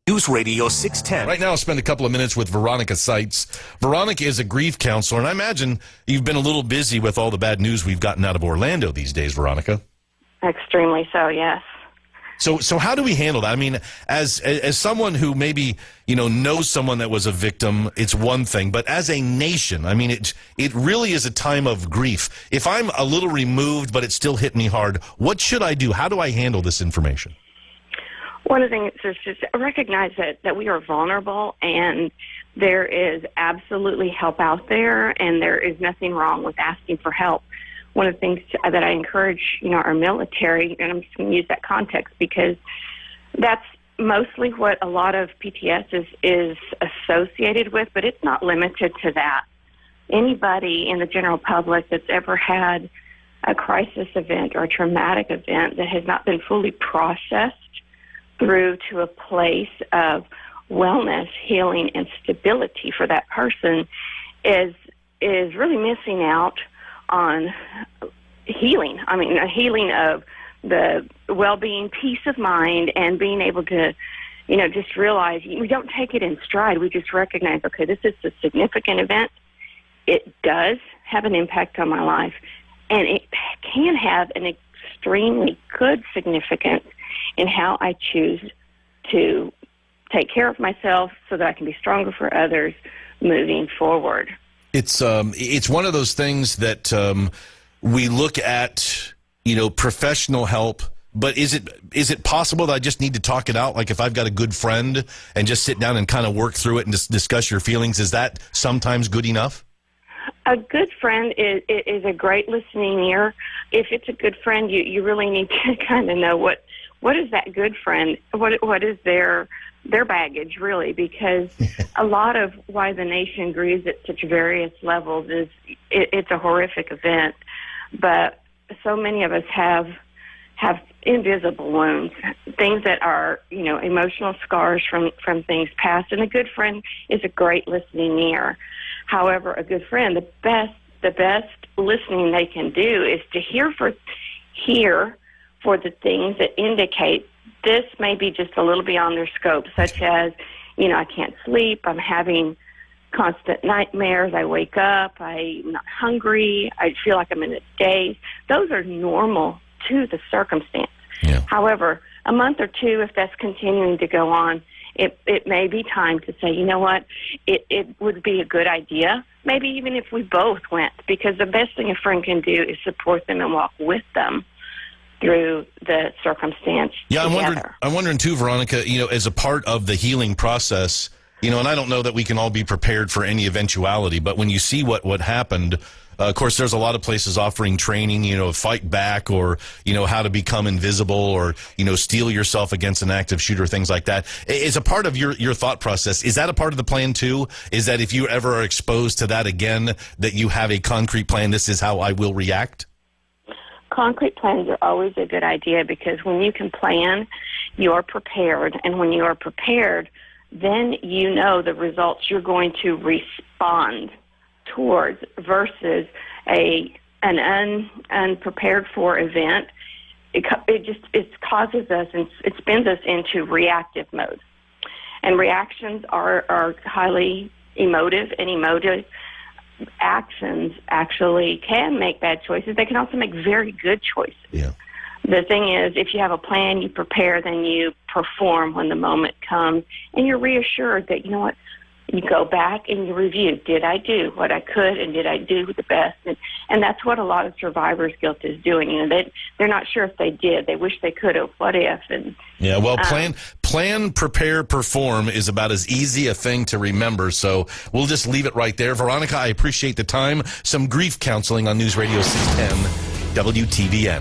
News Radio 610. Right now, I'll spend a couple of minutes with Veronica Sites. Veronica is a grief counselor, and I imagine you've been a little busy with all the bad news we've gotten out of Orlando these days, Veronica. Extremely so, yes. So how do we handle that? I mean, as someone who maybe, knows someone that was a victim, it's one thing. But as a nation, I mean, it really is a time of grief. If I'm a little removed, but it still hit me hard, what should I do? How do I handle this information? One of the things is just recognize that we are vulnerable, and there is absolutely help out there, and there is nothing wrong with asking for help. One of the things that I encourage, our military, and I'm just going to use that context because that's mostly what a lot of PTS is associated with, but it's not limited to that. Anybody in the general public that's ever had a crisis event or a traumatic event that has not been fully processed through to a place of wellness, healing, and stability for that person is really missing out on healing. I mean, a healing of the well-being, peace of mind, and being able to, just realize we don't take it in stride. We just recognize, okay, this is a significant event. It does have an impact on my life, and it can have an extremely good significance in how I choose to take care of myself so that I can be stronger for others moving forward. It's one of those things that we look at, professional help, but is it possible that I just need to talk it out? Like if I've got a good friend and just sit down and kind of work through it and just discuss your feelings, is that sometimes good enough? A good friend is a great listening ear. If it's a good friend, you really need to kind of know what is that good friend, what is their baggage, really, because a lot of why the nation grieves at such various levels is it's a horrific event, but so many of us have invisible wounds, things that are, emotional scars from things past, and a good friend is a great listening ear. However, a good friend, the best listening they can do is to hear for the things that indicate this may be just a little beyond their scope, such as, I can't sleep, I'm having constant nightmares, I wake up, I'm not hungry, I feel like I'm in a daze. Those are normal to the circumstance. Yeah. However, a month or two, if that's continuing to go on, it may be time to say, you know what, it would be a good idea, maybe even if we both went, because the best thing a friend can do is support them and walk with them through the circumstance. Yeah, together. I'm wondering too, Veronica, as a part of the healing process, and I don't know that we can all be prepared for any eventuality, but when you see what happened, of course, there's a lot of places offering training, fight back or, how to become invisible or, steel yourself against an active shooter, things like that. Is a part of your thought process, is that a part of the plan too? Is that if you ever are exposed to that again, that you have a concrete plan, this is how I will react? Concrete plans are always a good idea because when you can plan, you're prepared. And when you are prepared, then you know the results you're going to respond towards versus an unprepared for event. It causes us and it spins us into reactive mode. And reactions are highly emotive, and emotive actions actually can make bad choices. They can also make very good choices. Yeah. The thing is, if you have a plan, you prepare, then you perform when the moment comes, and you're reassured that, you go back and you review, did I do what I could, and did I do the best? And that's what a lot of survivor's guilt is doing. They're not sure if they did. They wish they could have. What if? And yeah, well, plan, prepare, perform is about as easy a thing to remember. So we'll just leave it right there. Veronica, I appreciate the time. Some grief counseling on News Radio 610 WTVN.